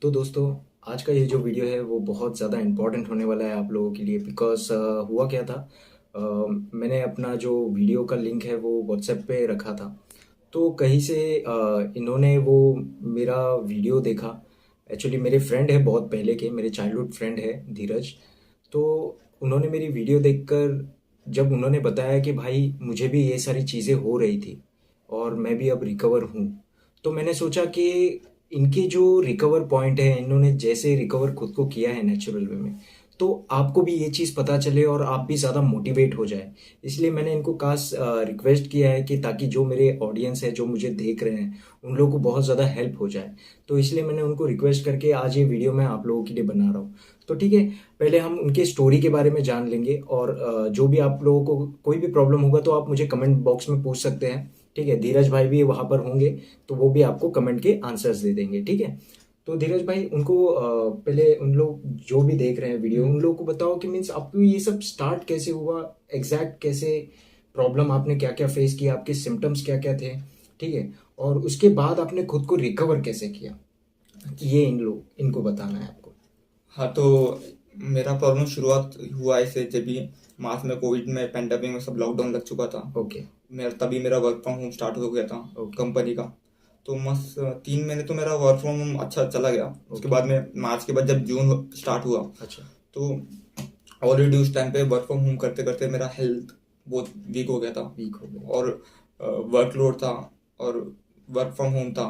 तो दोस्तों, आज का ये जो वीडियो है वो बहुत ज़्यादा इम्पोर्टेंट होने वाला है आप लोगों के लिए बिकॉज़ हुआ क्या था। मैंने अपना जो वीडियो का लिंक है वो व्हाट्सएप पे रखा था। तो कहीं से इन्होंने वो मेरा वीडियो देखा। एक्चुअली मेरे फ्रेंड है, बहुत पहले के मेरे चाइल्डहुड फ्रेंड है धीरज। तो उन्होंने मेरी वीडियो देखकर जब उन्होंने बताया कि भाई मुझे भी ये सारी चीज़ें हो रही थी और मैं भी अब रिकवर हूँ, तो मैंने सोचा कि इनके जो रिकवर पॉइंट है, इन्होंने जैसे रिकवर खुद को किया है नेचुरल वे में, तो आपको भी ये चीज़ पता चले और आप भी ज़्यादा मोटिवेट हो जाए। इसलिए मैंने इनको खास रिक्वेस्ट किया है कि ताकि जो मेरे ऑडियंस है, जो मुझे देख रहे हैं, उन लोगों को बहुत ज़्यादा हेल्प हो जाए। तो इसलिए मैंने उनको रिक्वेस्ट करके आज ये वीडियो मैं आप लोगों के लिए बना रहा हूँ। तो ठीक है, पहले हम उनके स्टोरी के बारे में जान लेंगे और जो भी आप लोगों को कोई भी प्रॉब्लम होगा तो आप मुझे कमेंट बॉक्स में पूछ सकते हैं। ठीक है, धीरज भाई भी वहाँ पर होंगे, तो वो भी आपको कमेंट के आंसर्स दे देंगे। ठीक है, तो धीरज भाई उनको पहले उन लोग जो भी देख रहे हैं वीडियो, उन लोगों को बताओ कि मीन्स आपको ये सब स्टार्ट कैसे हुआ, एग्जैक्ट कैसे प्रॉब्लम आपने क्या क्या फेस किया, आपके सिम्टम्स क्या क्या थे। ठीक है, और उसके बाद आपने खुद को रिकवर कैसे किया, ये इनको बताना है आपको। हाँ, तो मेरा प्रॉब्लम शुरुआत हुआ ऐसे जब भी मार्च में कोविड में पेंडेमिक में सब लॉकडाउन लग चुका था। ओके। मेरा वर्क फ्रॉम होम स्टार्ट हो गया था ओके। कंपनी का। तो मस्त 3 महीने तो मेरा वर्क फ्रॉम होम अच्छा चला गया। उसके ओके। बाद में मार्च के बाद जब जून स्टार्ट हुआ, अच्छा। तो ऑलरेडी उस टाइम पे वर्क फ्रॉम होम करते करते मेरा हेल्थ बहुत वीक हो गया था। वीक हो गया। और वर्कलोड था और वर्क फ्रॉम होम था,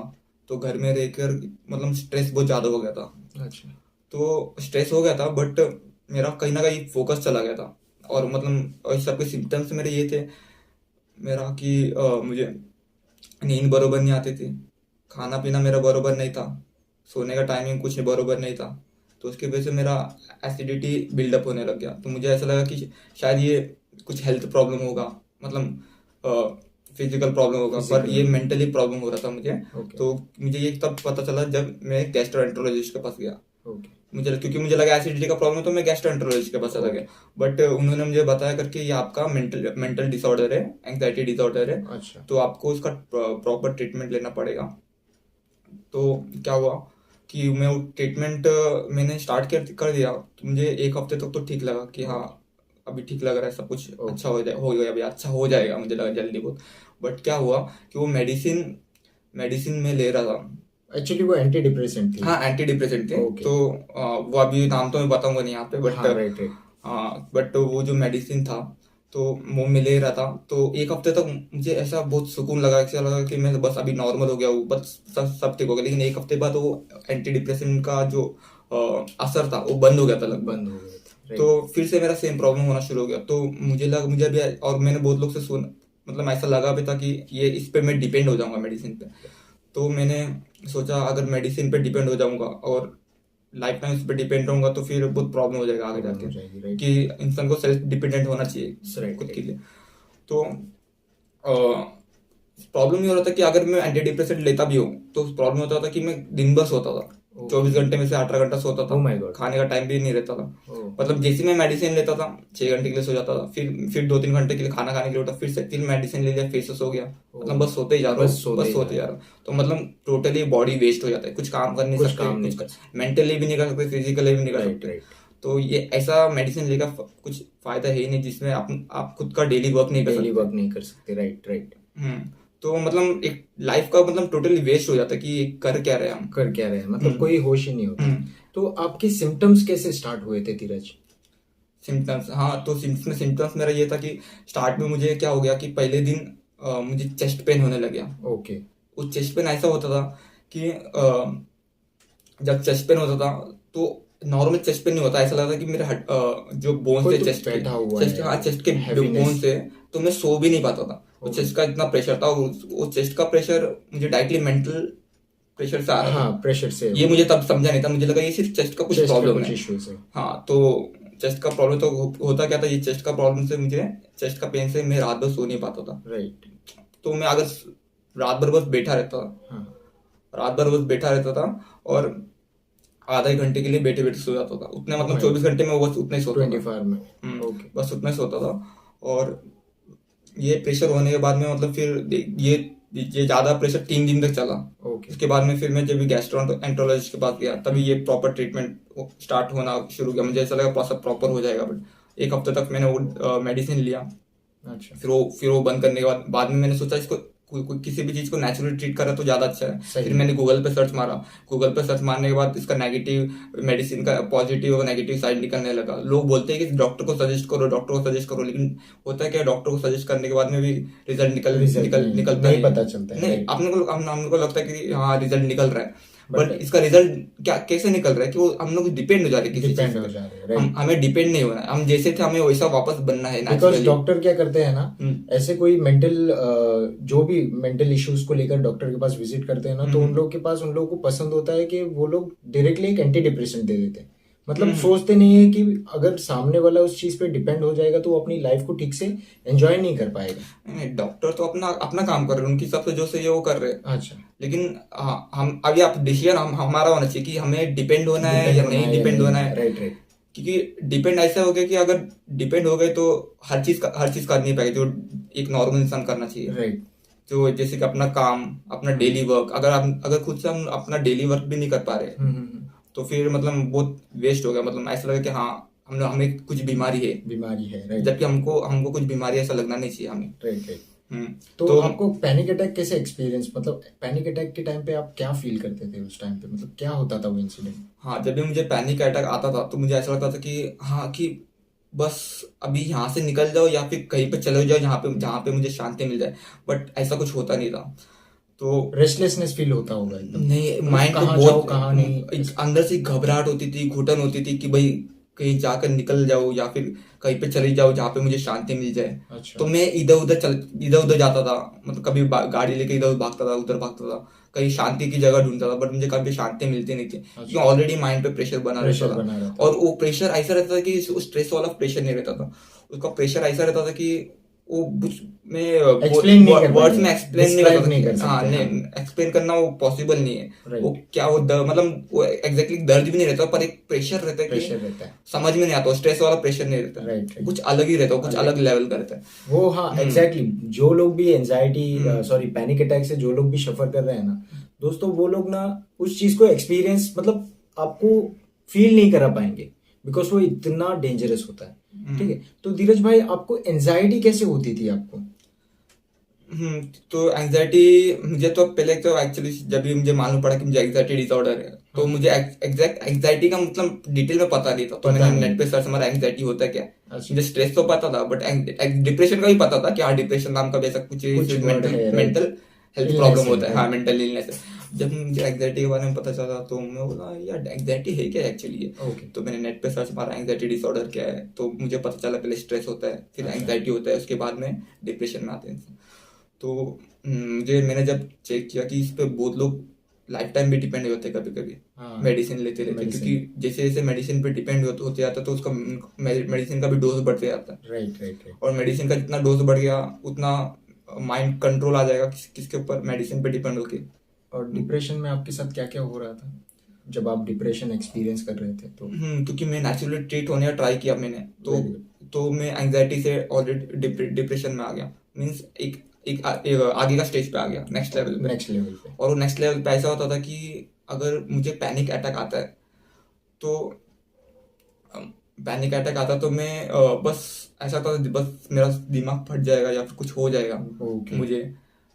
तो घर में रहकर मतलब स्ट्रेस बहुत ज़्यादा हो गया था। अच्छा। तो स्ट्रेस हो गया था, बट मेरा कहीं ना कहीं फोकस चला गया था। और मतलब और सबके सिम्टम्स मेरे ये थे मेरा कि मुझे नींद बरोबर नहीं आती थी, खाना पीना मेरा बरोबर नहीं था, सोने का टाइमिंग कुछ बरोबर नहीं था। तो उसकी वजह से मेरा एसिडिटी बिल्डअप होने लग गया। तो मुझे ऐसा लगा कि शायद ये कुछ हेल्थ प्रॉब्लम होगा, मतलब फिजिकल प्रॉब्लम होगा, पर ये फिजिकल। मेंटली प्रॉब्लम हो रहा था मुझे। ओके। तो मुझे ये तब पता चला जब मैं गैस्ट्रोएंटरोलॉजिस्ट के पास गया। ओके। क्योंकि मुझे लगा एसिडिटी का प्रॉब्लम, तो मैं गैस्ट्रोएंटरोलॉजिस्ट के पास चला गया। ओके। बट उन्होंने मुझे बताया करके ये आपका मेंटल मेंटल डिसऑर्डर है, एंग्जाइटी डिसऑर्डर है। अच्छा। तो आपको उसका प्रॉपर ट्रीटमेंट लेना पड़ेगा। तो क्या हुआ कि मैं वो ट्रीटमेंट मैंने स्टार्ट कर दिया। तो मुझे एक हफ्ते तक तो ठीक लगा कि हाँ, अभी ठीक लग रहा है, सब कुछ अच्छा हो गया, अभी अच्छा हो जाएगा, मुझे लगा जल्दी बहुत। बट क्या हुआ कि वो मेडिसिन मेडिसिन में ले रहा था। एक्चुअली वो एंटी डिप्रेसेंट थी। हाँ, एंटी डिप्रेसेंट थे। ओके। तो वो अभी नाम तो मैं बताऊंगा नहीं यहाँ पे, बट हाँ, राइट राइट। हाँ, बट वो जो मेडिसिन था, तो वो मिले रहा था। तो एक हफ्ते तक मुझे ऐसा बहुत सुकून लगा, ऐसा लगा कि मैं बस अभी नॉर्मल हो गया हूँ, बस सब ठीक हो गया। लेकिन एक हफ्ते बाद वो एंटी डिप्रेसेंट का जो असर था वो बंद हो गया था लगभग। बंद हो गए थे, तो राइट। फिर से मेरा सेम प्रॉब्लम होना शुरू हो गया। तो मुझे अभी, और मैंने बहुत लोग से सुन, मतलब ऐसा लगा भी था कि ये इस पे मैं डिपेंड हो जाऊंगा मेडिसिन पे। तो मैंने सोचा अगर मेडिसिन पे डिपेंड हो जाऊंगा और लाइफ टाइम उस पर डिपेंड रहूंगा तो फिर बहुत प्रॉब्लम हो जाएगा आगे प्रॉब्लम जाके। हो जाएगी, राइट। कि इंसान को सेल्फ डिपेंडेंट होना चाहिए राइट खुद के राइट। लिए। तो प्रॉब्लम ये हो रहा था कि अगर मैं एंटी डिप्रेसेंट लेता भी हूँ तो प्रॉब्लम होता था कि मैं दिन भर सोता था। ओके। 24 घंटे में से 18 घंटा सोता था। Oh my God. खाने का टाइम भी नहीं रहता था। ओह। मतलब जैसे मैं मेडिसिन लेता था 6 घंटे के लिए सो जाता था, फिर 2-3 घंटे के लिए खाना खाने के लिए उठा, फिर मेडिसिन ले लिया, फिर से सो गया। मतलब बस सोते ही जा रहा बस हूँ, सोते बस ही जा सोते रहे जा हैं। रहा हूँ। तो मतलब टोटली बॉडी वेस्ट हो जाता है, कुछ काम कर नहीं कुछ सकते, काम नहीं कुछ कर सकते। मेंटली भी नहीं कर सकते, फिजिकली भी नहीं कर राइट सकते। राइट। तो ये ऐसा मेडिसिन लेकर कुछ फायदा है ही नहीं जिसमें आप खुद का डेली वर्क नहीं कर डेली सकते। वर्क नहीं कर सकते, राइट राइट। हम्म। तो मतलब एक लाइफ का मतलब टोटली वेस्ट हो जाता है कि ये कर क्या रहे हैं हम। कर क्या रहे हैं, मतलब हम्म। कोई होश ही नहीं होता। हम्म। तो आपके सिम्टम्स कैसे स्टार्ट हुए थे धीरज? सिम्टम्स, हाँ, तो सिम्टम्स मेरा ये था कि स्टार्ट में मुझे क्या हो गया कि पहले दिन मुझे चेस्ट पेन होने लग गया। ओके। वो चेस्ट पेन ऐसा होता था कि जब चेस्ट पेन होता था तो नॉर्मल चेस्ट पेन नहीं होता, ऐसा लगता था कि मेरे जो बोन्स कोई थे तो चेस्ट के, बैठा हुआ है, हाँ, चेस्ट के जो हैवीनेस। बोन्स थे, तो मैं सो भी नहीं पाता था। वो ओके। चेस्ट का इतना प्रेशर था, वो चेस्ट का प्रेशर मुझे डायरेक्टली मेंटल प्रेशर से आ रहा हाँ, था। प्रेशर से ये हो मुझे रहा तब समझा नहीं था, मुझे लगा ये सिर्फ चेस्ट का है, कुछ चेस्ट का प्रॉब्लम कुछ है। इश्यूज है। हाँ, तो चेस्ट का प्रॉब्लम तो होता क्या था, ये चेस्ट का प्रॉब्लम से मुझे, चेस्ट का पेन से मैं रात भर सो नहीं पाता था। राइट। तो मैं अगर रात भर बस बैठा रहता था, हाँ। रात भर बस बैठा रहता था, और आधा एक घंटे के लिए बैठे बैठे सो जाता था उतने, ओ मतलब माय 24 घंटे में वो बस उतना ही सोता था। 24 में। ओके। बस उतना ही सोता था। और ये प्रेशर होने के बाद में मतलब फिर ये ये ज्यादा प्रेशर 3 दिन तक चला। ओके। उसके बाद में फिर मैं जब गैस्ट्रोएंटरोलॉजिस्ट के पास गया तभी ये प्रॉपर ट्रीटमेंट स्टार्ट होना शुरू किया। मुझे ऐसा लगा सब प्रॉपर हो जाएगा, बट 1 हफ्ते तक मैंने वो मेडिसिन लिया। अच्छा। फिर वो बंद करने के बाद में मैंने सोचा इसको किसी भी चीज को नेचुरली ट्रीट करा तो ज्यादा अच्छा है। सही फिर है। मैंने गूगल पे सर्च मारा। गूगल पे सर्च मारने के बाद इसका नेगेटिव मेडिसिन का पॉजिटिव और नेगेटिव साइड निकलने लगा। लोग बोलते हैं कि डॉक्टर को सजेस्ट करो, डॉक्टर को सजेस्ट करो, लेकिन होता है क्या, डॉक्टर को सजेस्ट करने के बाद में भी रिजल्ट निकलता नहीं पता चलता है। नहीं। हम लोग को लगता है कि हाँ रिजल्ट निकल रहा है, बट बट इसका रिजल्ट क्या कैसे निकल रहा है कि वो हम लोग डिपेंड हो जा रहे हैं किसी डिपेंड चीज हो पे। जा रहे हैं, राइट। हमें डिपेंड नहीं होना है, हम जैसे थे हमें वैसा वापस बनना है बिकॉज नेचुरली। डॉक्टर क्या करते हैं ना, हम्म। ऐसे कोई मेंटल जो भी मेंटल इश्यूज को लेकर डॉक्टर के पास विजिट करते हैं ना, तो उन लोग के पास, उन लोगों को पसंद होता है कि वो लोग डायरेक्टली एक एंटी डिप्रेशन दे देते हैं। मतलब सोचते नहीं है कि अगर सामने वाला उस चीज पे डिपेंड हो जाएगा तो वो अपनी लाइफ को ठीक से एंजॉय नहीं कर पाएगा। नहीं, डॉक्टर तो अपना अपना काम कर रहे हैं, उनकी हिसाब से जो सही है वो कर रहे हैं। अच्छा। लेकिन हम अभी आप डिसीजन हमारा होना चाहिए कि हमें डिपेंड होना है या नहीं डिपेंड होना है। Right right. क्योंकि डिपेंड ऐसा हो गया कि अगर डिपेंड हो गए तो हर चीज कर नहीं पाएगी जो एक नॉर्मल इंसान करना चाहिए। राइट। जो जैसे कि अपना काम, अपना डेली वर्क, अगर खुद से हम अपना डेली वर्क भी नहीं कर पा रहे तो फिर मतलब बहुत वेस्ट हो गया। मतलब ऐसा लगा कि हाँ हमें कुछ बीमारी है, राइट। जबकि हमको कुछ बीमारी ऐसा लगना नहीं चाहिए हमें। Right right. तो आपको पैनिक अटैक कैसे एक्सपीरियंस, मतलब पैनिक अटैक के टाइम पे आप क्या फील करते थे उस टाइम पे, मतलब क्या होता था वो इंसिडेंट? हाँ, जब भी मुझे पैनिक अटैक आता था तो मुझे ऐसा लगता था कि हाँ कि बस अभी यहाँ से निकल जाओ या फिर कहीं पे चले जाओ जहाँ पे मुझे शांति मिल जाए, बट ऐसा कुछ होता नहीं था। तो रेस्टलेसनेस फील होता होगा एकदम, नहीं, माइंड को कहाँ जाओ बहुत कहाँ नहीं। अंदर से घबराहट होती थी, घुटन होती थी कि भाई कहीं जाकर निकल जाओ या फिर कहीं पे चले जाओ जहाँ पे मुझे शांति मिल जाए। अच्छा। तो मैं इधर उधर जाता था, मतलब कभी गाड़ी लेके इधर भागता था, उधर भागता था, कहीं शांति की जगह ढूंढता था, बट मुझे कभी शांति मिलती नहीं थी क्योंकि ऑलरेडी माइंड पे प्रेशर बना रहता था। और वो प्रेशर ऐसा रहता था कि स्ट्रेस वाला प्रेशर नहीं रहता था, उसका प्रेशर ऐसा रहता था कि वो एक्सप्लेन नहीं कर वर्ड्स में एक्सप्लेन नहीं describe कर नहीं कर सकते। हाँ, सकते, नहीं, एक्सप्लेन करना वो पॉसिबल नहीं है। Right. वो क्या वो मतलब वो एग्जैक्टली दर्द भी नहीं रहता, पर एक प्रेशर रहता है प्रेशर कि रहता है। समझ में नहीं आता, स्ट्रेस वाला प्रेशर नहीं रहता। Right, right. कुछ अलग ही रहता है, कुछ अलग लेवल का रहता है वो। हाँ एग्जैक्टली। जो लोग भी एंजाइटी सॉरी पैनिक अटैक से जो लोग भी सफर कर रहे हैं ना दोस्तों, वो लोग ना उस चीज को एक्सपीरियंस, मतलब आपको फील नहीं करा पाएंगे बिकॉज वो इतना डेंजरस होता है। ठीक है, तो धीरज भाई आपको एंजाइटी कैसे होती थी आपको? तो एंजाइटी मुझे तो पहले तो एक्चुअली जब भी मुझे मालूम पड़ा कि मुझे एंजाइटी डिसऑर्डर है तो मुझे एग्जैक्ट एंजाइटी का मतलब डिटेल में पता नहीं था। तो मैंने नेट पे सर्च मारा एंजाइटी होता है क्या। मुझे स्ट्रेस तो पता था, बट डिप्रेशन का भी पता था कि हाँ डिप्रेशन नाम का भी ऐसा कुछ मेंटल हेल्थ प्रॉब्लम होता है। हाँ, मेंटल इलनेस है। जब मुझे एंजाइटी के बारे में पता चला तो मैं बोला यार एंजाइटी है क्या एक्चुअली। तो मैंने नेट पे सर्च मारा एंजाइटी डिसऑर्डर क्या है, तो मुझे पता चला पहले स्ट्रेस होता है, फिर एंजाइटी होता है, उसके बाद में डिप्रेशन में आते हैं। तो मैंने जब चेक किया कि इस पे बहुत लोग लाइफ टाइम भी डिपेंड होते हैं, कभी कभी मेडिसिन लेते रहते हैं, क्योंकि जैसे जैसे मेडिसिन पे डिपेंड होते जाता है तो उसका मेडिसिन का भी डोज बढ़ते जाता है। राइट। और मेडिसिन का जितना डोज बढ़ गया उतना माइंड कंट्रोल आ जाएगा किसके ऊपर, मेडिसिन पे डिपेंड होके। और डिप्रेशन में आपके साथ क्या क्या हो रहा था जब आप डिप्रेशन एक्सपीरियंस कर रहे थे? तो क्योंकि मैं नेचुरली ट्रीट होने का ट्राई किया मैंने, तो मैं एंजाइटी से ऑलरेडी डिप्रेशन में आ गया। मीन्स एक आगे का स्टेज पे आ गया, नेक्स्ट लेवल पे। और वो नेक्स्ट लेवल पे ऐसा होता था कि अगर मुझे पैनिक अटैक आता है तो मैं बस ऐसा था बस मेरा दिमाग फट जाएगा या फिर कुछ हो जाएगा मुझे।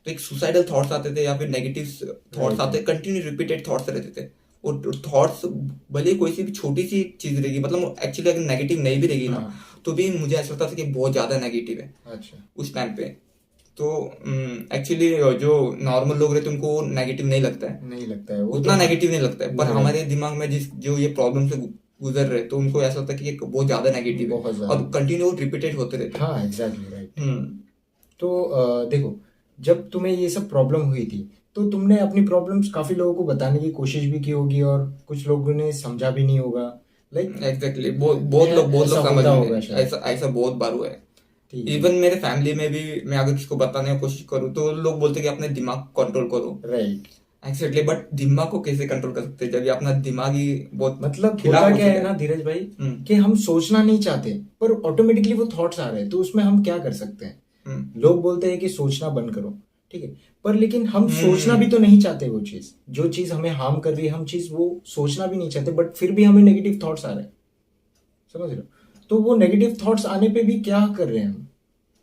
तो एक सुसाइडल थॉट्स आते थे या फिर नेगेटिव थॉट्स आते, कंटिन्यू रिपीटेड थॉट्स रहते थे। और थॉट्स भले कोई सी भी छोटी सी चीज रहेगी, मतलब एक्चुअली अगर नेगेटिव नहीं भी रहेगी ना तो भी मुझे ऐसा लगता था कि बहुत ज्यादा नेगेटिव है। अच्छा। उस टाइम पे तो एक्चुअली जो नॉर्मल लोग रहते हैं उनको नेगेटिव नहीं लगता है उतना नेगेटिव नहीं लगता है, पर हमारे दिमाग में जो ये प्रॉब्लम से गुजर रहे तो उनको ऐसा होता है कि बहुत ज्यादा नेगेटिव है और कंटिन्यू रिपीटेड होते रहते हैं। हाँ एग्जैक्टली राइट। तो देखो, जब तुम्हें ये सब प्रॉब्लम हुई थी तो तुमने अपनी प्रॉब्लम्स काफी लोगों को बताने की कोशिश भी की होगी और कुछ लोगों ने समझा भी नहीं होगा। लाइक एग्जैक्टली बहुत लोग समझ होगा, ऐसा बहुत बार हुआ है। इवन मेरे फैमिली में भी मैं अगर किसको बताने की कोशिश करूँ तो लोग बोलते हैं कि अपने दिमाग कंट्रोल करो। राइट एक्जेक्टली, बट दिमाग को कैसे कंट्रोल कर सकते हैं जब अपना दिमाग ही बहुत मतलब होता क्या है ना धीरज भाई कि हम सोचना नहीं चाहते पर ऑटोमेटिकली वो थॉट्स आ रहे हैं, तो उसमें हम क्या कर सकते हैं? लोग बोलते हैं कि सोचना बंद करो, ठीक है। पर लेकिन हम सोचना भी तो नहीं चाहते वो चीज़, जो चीज़ हमें हार्म कर रही है हम चीज़ वो सोचना भी नहीं चाहते, बट फिर भी हमें नेगेटिव थॉट्स आ रहे हैं, समझ रहे हो? तो वो नेगेटिव थॉट्स आने पे भी क्या कर रहे हैं हम,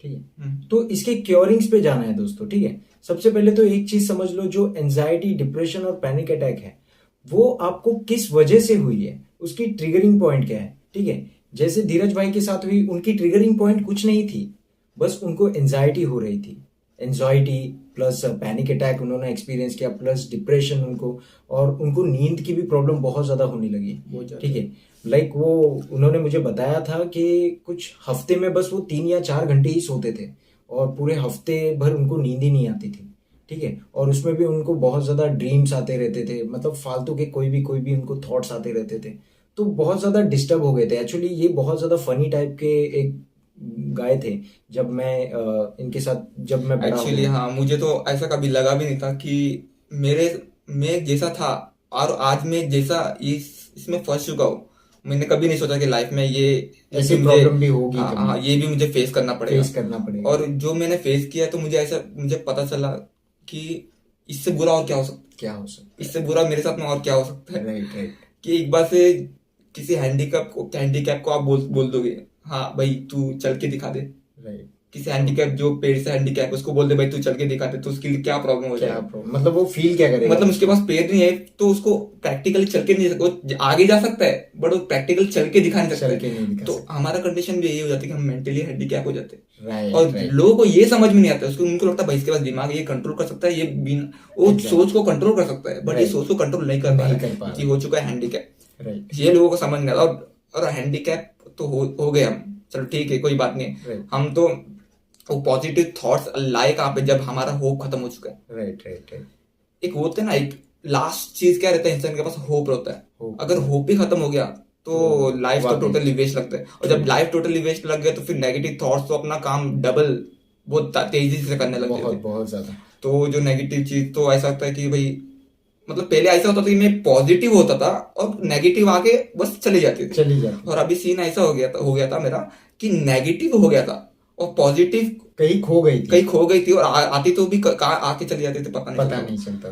ठीक है। तो इसके क्योरिंग्स पे जाना है दोस्तों, ठीक है। सबसे पहले तो एक चीज समझ लो, जो एंजाइटी, डिप्रेशन और पैनिक अटैक है वो आपको किस वजह से हुई है, उसकी ट्रिगरिंग पॉइंट क्या है, ठीक है। जैसे धीरज भाई के साथ हुई, उनकी ट्रिगरिंग पॉइंट कुछ नहीं थी, बस उनको एंजाइटी हो रही थी। एंजाइटी प्लस पैनिक अटैक उन्होंने एक्सपीरियंस किया, प्लस डिप्रेशन उनको, और उनको नींद की भी प्रॉब्लम बहुत ज्यादा होने लगी, ठीक है। लाइक वो उन्होंने मुझे बताया था कि कुछ हफ्ते में बस वो 3 या 4 घंटे ही सोते थे, और पूरे हफ्ते भर उनको नींद ही नहीं आती थी, ठीक है। और उसमें भी उनको बहुत ज्यादा ड्रीम्स आते रहते थे, मतलब फालतू के कोई भी उनको थॉट्स आते रहते थे। तो बहुत ज्यादा डिस्टर्ब हो गए थे। एक्चुअली ये बहुत ज्यादा फनी टाइप के एक गाय थे, जब मैं इनके साथ जब मैं बड़ा एक्चुअली हुआ। हाँ, मुझे तो ऐसा कभी लगा भी नहीं था कि मेरे मैं जैसा था और आज मैं जैसा इसमें फंस चुका हूँ। मैंने कभी नहीं सोचा कि लाइफ में ये ऐसी भी मुझे, प्रॉब्लम भी होगी हाँ कभी, हाँ, ये भी मुझे फेस करना पड़ेगा। फेस करना पड़ेगा। और जो मैंने फेस किया तो मुझे पता चला कि इससे बुरा और क्या हो सकता क्या हो सकता है, इससे बुरा मेरे साथ में और क्या हो सकता है, है। राइट राइट कि एक बार से किसी हैंडीकैप को आप बोल दोगे, हाँ भाई तू चल के दिखा दे। राइट। किसी हैंडीकैप, जो पेड़ से हैंडीकैप, उसको बोल दे भाई तू चल के दिखा दे, तो उसके लिए क्या प्रॉब्लम हो क्या जाएगा। प्रॉब्लम, मतलब वो फील क्या करेगा? मतलब उसके पास पैर नहीं है तो उसको प्रैक्टिकली चल के नहीं सकता, वो आगे जा सकता है बट वो प्रैक्टिकल चल के दिखा नहीं सकता चल है। के नहीं दिखा तो सकता। हमारा कंडीशन भी यही हो जाती है कि हम मेंटली हैंडीकैप हो जाते हैं। राइट और राइट। लोगों को ये समझ में नहीं आता, उसको उनको लगता है भाई इसके पास दिमाग है, ये कंट्रोल कर सकता है, ये बिना वो एग्जैक्ट, सोच को कंट्रोल कर सकता है, बट ये राइट, सोच को कंट्रोल नहीं कर पा नहीं रहा कर है पा क्योंकि रहा। हो चुका है हैंडीकैप। राइट ये लोगों को समझ नहीं आता। और हैंडीकैप तो हो गए हम, चलो ठीक है कोई बात नहीं। राइट हम तो वो पॉजिटिव थॉट्स लाए कहाँ पे, जब हमारा होप खत्म हो चुका है। Right right right. एक वो होता है ना, एक लास्ट चीज क्या रहता है, इंसान के पास होप रहता है। होप, अगर होप ही खत्म हो गया तो तो लाइफ तो वाकई टोटली वेस्ट लगता है। और ट्रू, जब लाइफ टोटली वेस्ट लग गया तो फिर नेगेटिव थॉट्स तो अपना काम डबल बहुत तेजी से करने लग बहुत जाते। बहुत ज्यादा। तो जो नेगेटिव चीज, तो ऐसा लगता है कि भाई, मतलब पहले ऐसा होता था कि मैं पॉजिटिव होता था और नेगेटिव आके बस चले जाते थे। चली जाती, और अभी सीन ऐसा हो गया था मेरा कि नेगेटिव हो गया था और पॉजिटिव कहीं खो गई थी, कहीं खो गई थी, और आती तो भी कहाँ आके चली जाती थी पता नहीं पता चलता। नहीं चलता।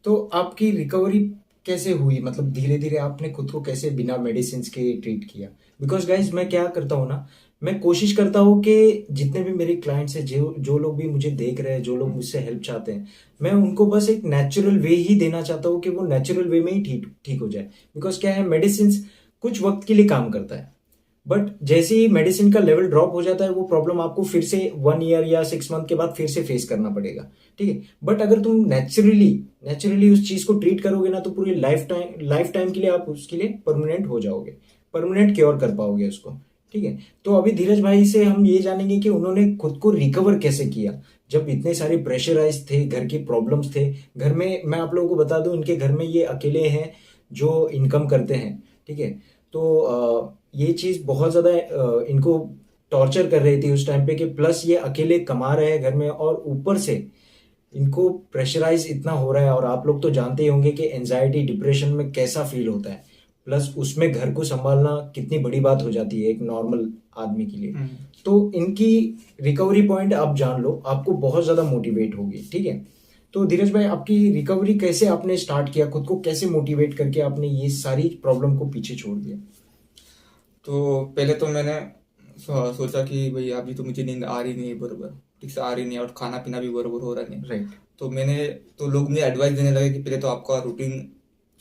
तो आपकी रिकवरी कैसे हुई, मतलब धीरे धीरे आपने खुद को कैसे बिना मेडिसिन के ट्रीट किया? बिकॉज गाइज मैं क्या करता हूँ ना, मैं कोशिश करता हूँ कि जितने भी मेरे क्लाइंट्स हैं, जो जो लोग भी मुझे देख रहे हैं, जो लोग मुझसे हेल्प चाहते हैं, मैं उनको बस एक नेचुरल वे ही देना चाहता हूँ कि वो नेचुरल वे में ही ठीक ठीक हो जाए। बिकॉज क्या है, मेडिसिन कुछ वक्त के लिए काम करता है, बट जैसे ही मेडिसिन का लेवल ड्रॉप हो जाता है, वो प्रॉब्लम आपको फिर से 1 ईयर या 6 मंथ के बाद फिर से फेस करना पड़ेगा, ठीक है। बट अगर तुम नेचुरली उस चीज को ट्रीट करोगे ना, तो पूरी लाइफ टाइम के लिए आप उसके लिए परमानेंट हो जाओगे, परमानेंट क्योर कर पाओगे उसको, ठीक है। तो अभी धीरज भाई से हम ये जानेंगे कि उन्होंने खुद को रिकवर कैसे किया, जब इतने सारे प्रेशराइज थे, घर के प्रॉब्लम्स थे। घर में मैं आप लोगों को बता दूं, इनके घर में ये अकेले हैं जो इनकम करते हैं, ठीक है। तो ये चीज बहुत ज्यादा इनको टॉर्चर कर रही थी उस टाइम पे, कि प्लस ये अकेले कमा रहे हैं घर में, और ऊपर से इनको प्रेशराइज इतना हो रहा है। और आप लोग तो जानते ही होंगे कि एंजाइटी, डिप्रेशन में कैसा फील होता है, प्लस उसमें घर को संभालना कितनी बड़ी बात हो जाती है एक नॉर्मल आदमी के लिए। तो इनकी रिकवरी पॉइंट आप जान लो, आपको बहुत ज्यादा मोटिवेट होगी, ठीक है। तो धीरज भाई, आपकी रिकवरी कैसे आपने स्टार्ट किया, खुद को कैसे मोटिवेट करके आपने ये सारी प्रॉब्लम को पीछे छोड़ दिया? तो पहले तो मैंने सोचा कि भाई अभी तो मुझे नींद आ रही नहीं है बरोबर, ठीक से आ रही नहीं है, और खाना पीना भी बरोबर हो रहा नहीं। राइट, तो लोग मुझे एडवाइस देने लगे कि पहले तो आपका रूटीन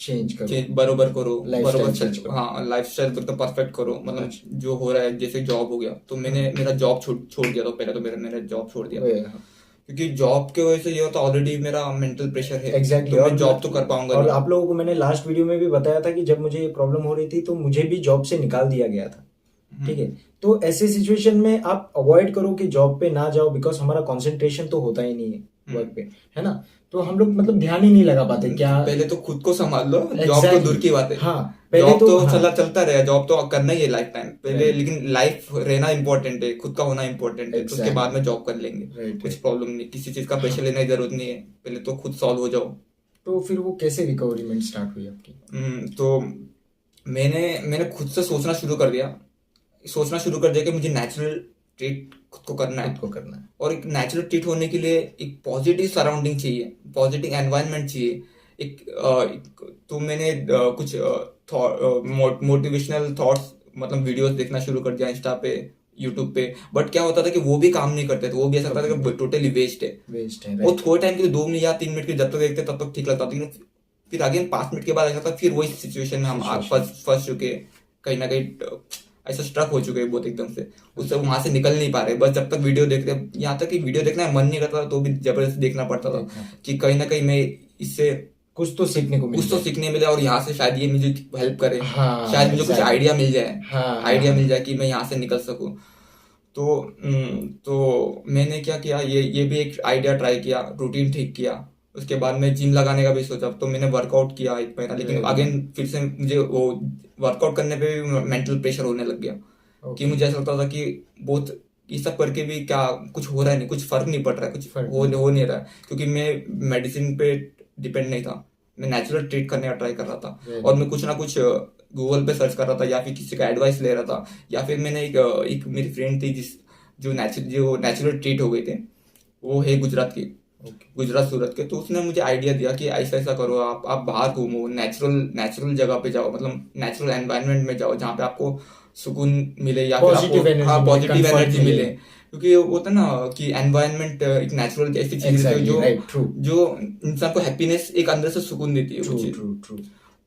चेंज करो, बरोबर करो, लाइफस्टाइल बरोबर चेंज करो। हाँ लाइफ स्टाइल एकदम परफेक्ट करो। मतलब अच्छा। जो हो रहा है, जैसे जॉब हो गया तो मैंने मेरा जॉब छोड़ दिया। तो पहले तो मेरा जॉब छोड़ दिया, हाँ। क्योंकि जॉब की वजह से ये होता, ऑलरेडी मेरा मेंटल प्रेशर है। एग्जैक्टली, तो मैं जॉब तो कर पाऊंगा और नहीं। आप लोगों को मैंने लास्ट वीडियो में भी बताया था कि जब मुझे ये प्रॉब्लम हो रही थी तो मुझे भी जॉब से निकाल दिया गया था, ठीक है। तो ऐसे सिचुएशन में आप अवॉइड करो कि जॉब पे ना जाओ, बिकॉज हमारा कंसंट्रेशन तो होता ही नहीं है वर्क पे, है ना। तो हम लोग मतलब ध्यान ही नहीं लगा पाते क्या। पहले तो खुद को संभाल लो, जॉब तो Exactly. दूर की बात है। हाँ, पहले जॉब तो तो हाँ, चलता रहेगा, जॉब तो करना ही है लाइफ टाइम पहले, Right. लेकिन लाइफ रहना इंपॉर्टेंट है, खुद का होना इंपॉर्टेंट है। तो उसके Exactly. बाद में जॉब कर लेंगे, Right, कुछ right. प्रॉब्लम नहीं, किसी चीज का प्रेशर लेने की जरूरत नहीं है, पहले तो खुद सॉल्व हो जाओ। तो फिर वो कैसे रिकवरीमेंट स्टार्ट हुई आपकी? तो मैंने खुद से सोचना शुरू कर दिया कि मुझे नेचुरल ट्रीट खुद को करना खुद है। को करना है। और एक नेचुरल ट्रीट होने के लिए एक पॉजिटिव सराउंडिंग चाहिए, पॉजिटिव एनवायरनमेंट चाहिए। तो मैंने कुछ मोटिवेशनल थॉट्स मतलब वीडियोस देखना शुरू कर दिया इंस्टा पे, यूट्यूब पे। बट क्या होता था कि वो भी काम नहीं करते थे, वो भी ऐसा लगता था कि टोटली वेस्ट है। वेस्ट है, वो राइट। थोड़े टाइम के लिए 2 मिनट या 3 मिनट के जब तक देखते तब तक ठीक लगता था, लेकिन फिर अगेन 5 मिनट के बाद ऐसा था, फिर वही सिचुएशन में हम सिचुएशन। फंस चुके, कहीं ना कहीं ऐसा स्ट्रक हो चुके हैं बहुत एकदम से, उससे वहां से निकल नहीं पा रहे। बस जब तक वीडियो देखते, यहाँ तक कि वीडियो देखना मन नहीं करता था तो भी जबरदस्ती देखना पड़ता था कि कहीं ना कहीं मैं इससे कुछ तो सीखने को मिल कुछ तो जाए। सीखने मिले और यहाँ से शायद ये मुझे हेल्प करे, हाँ, शायद मुझे कुछ एग्जैक्टली। आइडिया मिल जाए, हाँ, आइडिया हाँ, मिल जाए कि मैं यहाँ से निकल सकूं। तो मैंने क्या किया, ये भी एक आइडिया ट्राई किया, रूटीन ठीक किया। उसके बाद मैं जिम लगाने का भी सोचा, तो मैंने वर्कआउट किया 1 महीना, लेकिन वेरी अगेन फिर से मुझे वो वर्कआउट करने पे भी मेंटल प्रेशर होने लग गया कि ओके। मुझे ऐसा लगता था कि बहुत ये सब करके भी क्या कुछ हो रहा है, नहीं कुछ फर्क नहीं पड़ रहा है, कुछ फर्क हो नहीं रहा है, क्योंकि मैं मेडिसिन पे डिपेंड नहीं था, मैं नेचुरल ट्रीट करने का ट्राई कर रहा था। वेरी और मैं कुछ ना कुछ गूगल पे सर्च कर रहा था या फिर किसी का एडवाइस ले रहा था, या फिर मैंने एक मेरी फ्रेंड थी जो नेचुरल ट्रीट हो गए थे, वो है गुजरात की, ओके। गुजरात सूरत के। तो उसने मुझे आइडिया दिया कि ऐसा ऐसा करो, आप बाहर घूमो, नेचुरल जगह पे जाओ, मतलब नेचुरल एनवायरनमेंट में जाओ जहाँ पे आपको सुकून मिले या फिर आपको पॉजिटिव एनर्जी मिले, पॉजिटिव कंफर्ट एनर्जी मिले। मिले। क्योंकि होता ना कि एनवायरनमेंट एक नेचुरल ऐसी चीज है एग्जैक्टली, जो राइट, ट्रू, जो इंसान को हैप्पीनेस एक अंदर से सुकून देती है वो ट्रू, चीज। True, true.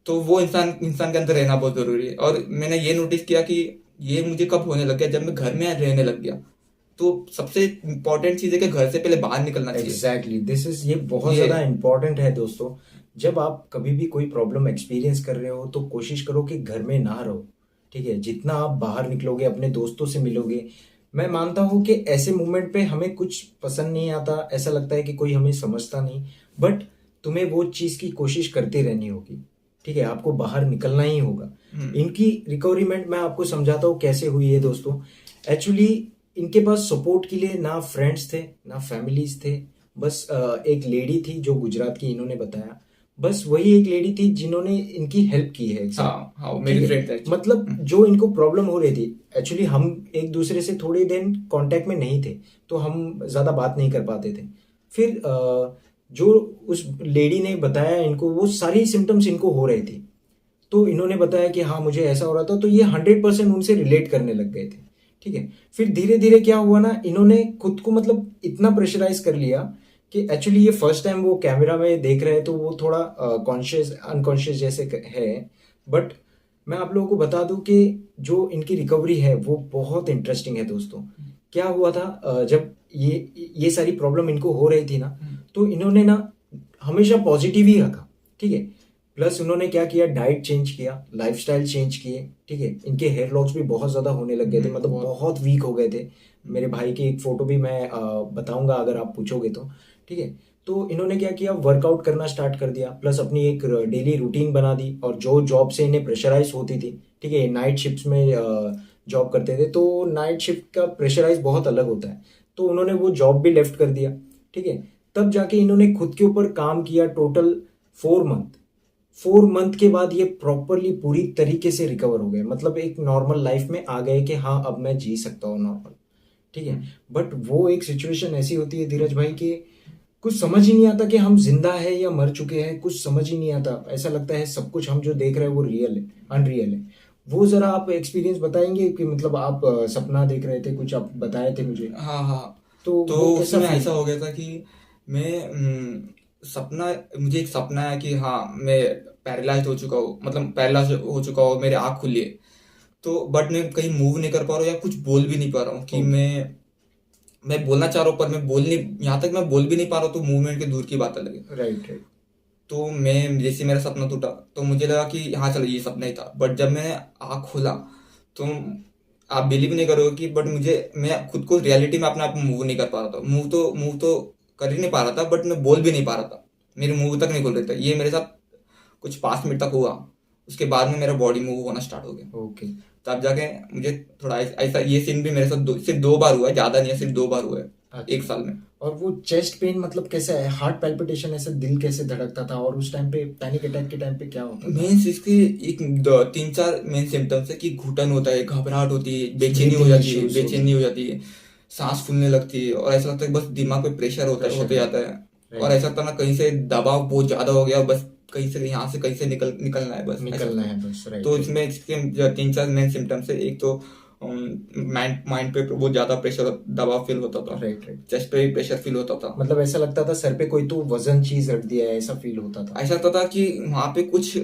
तो वो इंसान के अंदर रहना बहुत जरूरी है। और मैंने ये नोटिस किया कि ये मुझे कब होने लग गया, जब मैं घर में रहने लग गया। तो सबसे इम्पोर्टेंट चीज है कि घर से पहले बाहर निकलना चाहिए। एग्जैक्टली, दिस इज, ये बहुत ये ज्यादा इम्पोर्टेंट है दोस्तों। जब आप कभी भी कोई प्रॉब्लम एक्सपीरियंस कर रहे हो तो कोशिश करो कि घर में ना रहो, ठीक है। जितना आप बाहर निकलोगे, अपने दोस्तों से मिलोगे, मैं मानता हूँ कि ऐसे मोमेंट पे हमें कुछ पसंद नहीं आता, ऐसा लगता है कि कोई हमें समझता नहीं, बट तुम्हें वो चीज की कोशिश करती रहनी होगी, ठीक है। आपको बाहर निकलना ही होगा। इनकी रिकवरीमेंट मैं आपको समझाता हूँ कैसे हुई है दोस्तों। एक्चुअली इनके पास सपोर्ट के लिए ना फ्रेंड्स थे ना फैमिलीज थे, बस एक लेडी थी जो गुजरात की, इन्होंने बताया, बस वही एक लेडी थी जिन्होंने इनकी हेल्प की है exactly। हाँ हाँ, वो मेरी ठीक फ्रेंड है, है। मतलब जो इनको प्रॉब्लम हो रही थी, एक्चुअली हम एक दूसरे से थोड़े दिन कांटेक्ट में नहीं थे, तो हम ज्यादा बात नहीं कर पाते थे। फिर जो उस लेडी ने बताया इनको, वो सारी सिम्टम्स इनको हो रही थी, तो इन्होंने बताया कि हाँ मुझे ऐसा हो रहा था, तो ये 100% उनसे रिलेट करने लग गए थे, ठीक है। फिर धीरे धीरे क्या हुआ ना, इन्होंने खुद को मतलब इतना प्रेशराइज कर लिया कि एक्चुअली ये फर्स्ट टाइम वो कैमरा में देख रहे हैं, तो वो थोड़ा कॉन्शियस अनकॉन्शियस जैसे है। बट मैं आप लोगों को बता दूं कि जो इनकी रिकवरी है वो बहुत इंटरेस्टिंग है दोस्तों। क्या हुआ था, जब ये सारी प्रॉब्लम इनको हो रही थी ना, तो इन्होंने ना हमेशा पॉजिटिव ही रखा, ठीक है। प्लस उन्होंने क्या किया, डाइट चेंज किया, लाइफस्टाइल चेंज किए, ठीक है। इनके हेयर लॉस भी बहुत ज्यादा होने लग गए थे, मतलब बहुत वीक हो गए थे। मेरे भाई की एक फोटो भी मैं बताऊंगा अगर आप पूछोगे तो, ठीक है। तो इन्होंने क्या किया, वर्कआउट करना स्टार्ट कर दिया, प्लस अपनी एक डेली रूटीन बना दी। और जो जॉब से इन्हें प्रेशराइज होती थी, ठीक है, नाइट शिफ्ट्स में जॉब करते थे, तो नाइट शिफ्ट का प्रेशराइज बहुत अलग होता है, तो उन्होंने वो जॉब भी लेफ्ट कर दिया, ठीक है। तब जाके इन्होंने खुद के ऊपर काम किया टोटल 4 मंथ। 4 मंथ के बाद ये प्रॉपरली पूरी तरीके से रिकवर हो गए, मतलब एक नॉर्मल लाइफ में आ गए कि हाँ अब मैं जी सकता हूँ नॉर्मल, ठीक है। बट वो एक सिचुएशन ऐसी होती है धीरज भाई कि कुछ समझ ही नहीं आता कि हम जिंदा है या मर चुके हैं, कुछ समझ ही नहीं आता। ऐसा लगता है सब कुछ हम जो देख रहे हैं वो रियल है, अनरियल है। वो जरा आप एक्सपीरियंस बताएंगे कि मतलब आप सपना देख रहे थे, कुछ आप बताए थे मुझे, हाँ हाँ। तो तो वो कैसा उसमें फील ऐसा था? हो गया था कि मुझे एक सपना है कि हाँ मैं पैरालाइज हो चुका हूँ, मतलब पैरालाइज हो चुका हूँ, मेरी आँख खुली है। तो बट मैं कहीं मूव नहीं कर पा रहा हूँ या कुछ बोल भी नहीं पा रहा हूँ कि ओके, मैं बोलना चाह रहा हूँ पर मैं बोल नहीं, यहाँ तक मैं बोल भी नहीं पा रहा हूँ, तो मूवमेंट के दूर की बात अलग है। राइट, राइट, तो मैं जैसे मेरा सपना टूटा तो मुझे लगा कि हाँ चलो ये सपना ही था। बट जब मैंने आँख खोला तो आप बिलीव नहीं करोगे कि बट मैं खुद को रियलिटी में अपने आप मूव नहीं कर पा रहा था। मूव तो कर ही नहीं पा रहा था, बट मैं बोल भी नहीं पा रहा था, मेरे मुंह तक नहीं खुल रहे थे। ये मेरे साथ कुछ 5 मिनट तक हुआ, उसके बाद में मेरा बॉडी मूव होना स्टार्ट हो गया। ओके, तब जाके मुझे थोड़ा ऐसा ये सीन भी मेरे साथ सिर्फ 2 बार हुआ है, ज्यादा नहीं है, सिर्फ 2 बार हुआ है। अच्छा। 1 साल में। और वो चेस्ट पेन मतलब कैसा है, हार्ट पैल्पिटेशन, ऐसे दिल कैसे धड़कता था, और उस टाइम पे पैनिक अटैक के टाइम पे क्या होता था? मेंस इसके एक 3-4 मेन सिम्टम्स है कि घुटन होता है, घबराहट होती है, बेचैनी हो ब्रीथिंग जाती है, इश्यूज होते बेचैनी हो हैं। जाती है, सांस फूलने लगती है, और ऐसा लगता है बस दिमाग पे प्रेशर प्रेशर होते है। जाता है। और राइट। ऐसा लगता है ना कहीं से दबाव बहुत ज्यादा हो गया, बस कहीं से यहाँ से कहीं से निकलना है, बस ऐसा निकलना लगता है। है बस। राइट तो राइट। इसमें इसके 3-4 मेन सिम्टम्स है। एक तो माइंड माइंड पे बहुत ज्यादा प्रेशर, दबाव फील होता था, राइट राइट। चेस्ट पे भी प्रेशर फील होता था। मतलब ऐसा लगता था सर पे कोई तो वजन चीज रख दिया है, ऐसा फील होता था। ऐसा लगता था कि वहां पे कुछ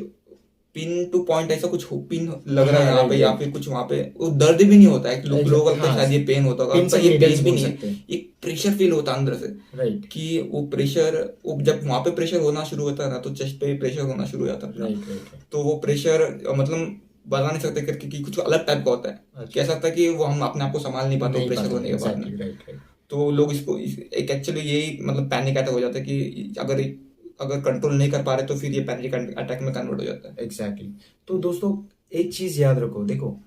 पिन टू पॉइंट ऐसा कुछ पिन लग रहा है हाँ यहाँ पे, राइट या राइट। फिर कुछ वहां पे वो दर्द भी नहीं होता है। लोगों को लगता है हाँ, शायद ये पेन होता होगा, पिन पर एंड ये नीडल्स पेन भी बोल नहीं है। सकते हैं। एक प्रेशर फील होता है अंदर से, राइट कि वो प्रेशर, वो जब वहां पे प्रेशर होना शुरू होता है ना, तो चेस्ट पे प्रेशर होना शुरू हो जाता है ना। Right right. तो वो प्रेशर मतलब बता नहीं सकते करके कि कुछ अलग टाइप का होता है। अच्छा। कह सकता है कि वो हम अपने आप को संभाल नहीं पाते नहीं प्रेशर पाते, होने के बाद में। एग्जैक्टली। Right right. तो लोग इसको एक एक्चुअली यही मतलब पैनिक अटैक हो जाता है कि अगर कंट्रोल नहीं कर पा रहे तो फिर ये पैनिक अटैक में कन्वर्ट हो जाता है। एग्जैक्टली। तो दोस्तों एक चीज याद रखो, देखो,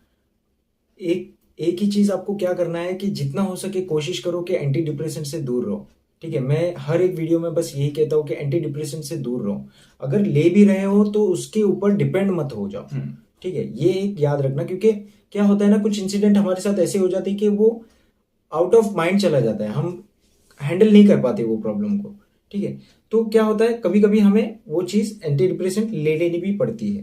एक एक ही चीज आपको क्या करना है कि जितना हो सके कोशिश करो कि एंटी डिप्रेसेंट से दूर रहो। ठीक है, मैं हर एक वीडियो में बस यही कहता हूँ कि एंटी डिप्रेसेंट से दूर रहो। अगर ले भी रहे हो तो उसके ऊपर डिपेंड मत हो जाओ। ठीक है, ये एक याद रखना, क्योंकि क्या होता है ना, कुछ इंसिडेंट हमारे साथ ऐसे हो जाते हैं कि वो आउट ऑफ माइंड चला जाता है, हम हैंडल नहीं कर पाते वो प्रॉब्लम को। ठीक है, तो क्या होता है, कभी कभी हमें वो चीज एंटी डिप्रेसेंट ले लेनी भी पड़ती है।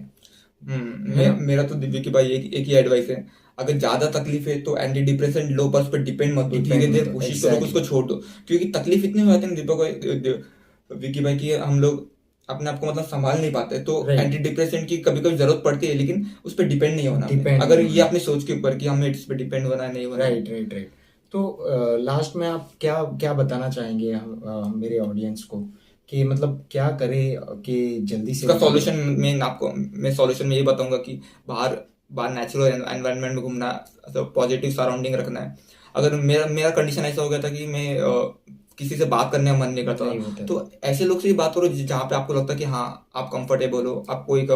है ना? मेरा तो दिव्य की भाई एक ही एडवाइस है। अगर ज्यादा तकलीफ है तो एंटी डिप्रेसेंट लो, पर उस पर डिपेंड मत हो, धीरे डिपेंड धीरे मत हो, कोशिश करो कि उसको एग्जैक्टली। छोड़ दो। क्योंकि तकलीफ इतनी हो जाती है ना विकी भाई, की हम लोग अपने आप को मतलब संभाल नहीं पाते। तो राइट। एंटी डिप्रेसेंट की कभी कभी जरूरत पड़ती है, लेकिन उस पर डिपेंड नहीं होना हमें। डिपेंड अगर नहीं ये होना। अपनी सोच के ऊपर कि हमें इस पर डिपेंड होना है, नहीं होना है। Right right right. तो लास्ट में आप क्या क्या बताना चाहेंगे मेरे ऑडियंस को, कि मतलब क्या करे कि जल्दी से इसका recover सॉल्यूशन मैं सॉल्यूशन में ये बताऊंगा कि बाहर बाहर नेचुरल एनवायरनमेंट में घूमना, पॉजिटिव सराउंडिंग रखना है। अगर मेरा मेरा कंडीशन ऐसा हो गया था कि मैं किसी से बात करने का मन नहीं करता नहीं था, होता तो ऐसे लोग से ही बात करो जहाँ पे आपको लगता है कि हाँ आप कंफर्टेबल हो, आपको एक